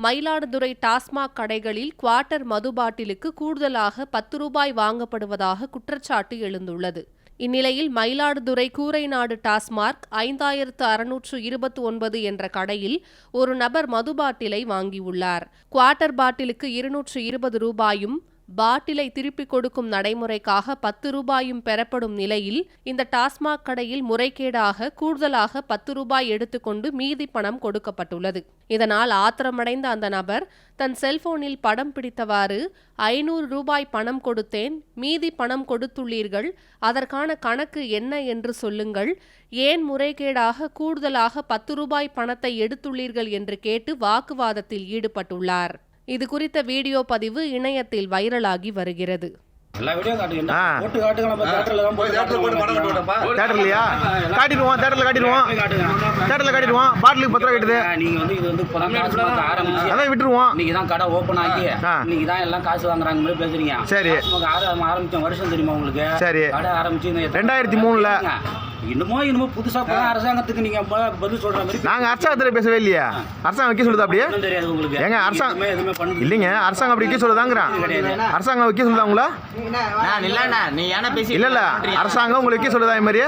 மயிலாடுதுறை டாஸ்மாக் கடைகளில் குவார்ட்டர் மது பாட்டிலுக்கு கூடுதலாக 10 ரூபாய் வாங்கப்படுவதாக குற்றச்சாட்டு எழுந்துள்ளது. இந்நிலையில் மயிலாடுதுறை கூரைநாடு டாஸ்மாக் 5629 என்ற கடையில் ஒரு நபர் மது பாட்டிலை வாங்கியுள்ளார். குவார்ட்டர் பாட்டிலுக்கு 220 ரூபாயும் பாட்டிலை திருப்பிக் கொடுக்கும் நடைமுறைக்காக 10 ரூபாயும் பெறப்படும் நிலையில் இந்த டாஸ்மாக் கடையில் முறைகேடாக கூடுதலாக 10 ரூபாய் எடுத்துக்கொண்டு மீதி பணம் கொடுக்கப்பட்டுள்ளது. இதனால் ஆத்திரமடைந்த அந்த நபர் தன் செல்போனில் படம் பிடித்தவாறு 500 ரூபாய் பணம் கொடுத்தேன், மீதி பணம் கொடுத்துள்ளீர்கள், அதற்கான கணக்கு என்ன என்று சொல்லுங்கள், ஏன் முறைகேடாக கூடுதலாக 10 ரூபாய் பணத்தை எடுத்துள்ளீர்கள் என்று கேட்டு வாக்குவாதத்தில் ஈடுபட்டுள்ளார். இது குறித்த வீடியோ பதிவு இணையத்தில் வைரலாகி வருகிறது. வருஷம் தெரியுமா உங்களுக்கு? 2003 இன்னுமோ புதுசா அரசாங்கத்துக்கு நீங்க பதில் சொல்ற மாதிரி நாங்க அரசாங்கத்துல பேசவே இல்லையா? அரசாங்கம் வைக்க சொல்லுது அப்படியே தெரியாது உங்களுக்கு? எங்க அரசாங்கம் இல்லைங்க, அரசாங்கம் அப்படி வைக்க சொல்லுதாங்கிறான். அரசாங்கம் வைக்க சொல்லுதா உங்களா? நீ ஏன்னா பேசி இல்ல அரசாங்கம் உங்களுக்கு வைக்க சொல்லுதா இது மாதிரி?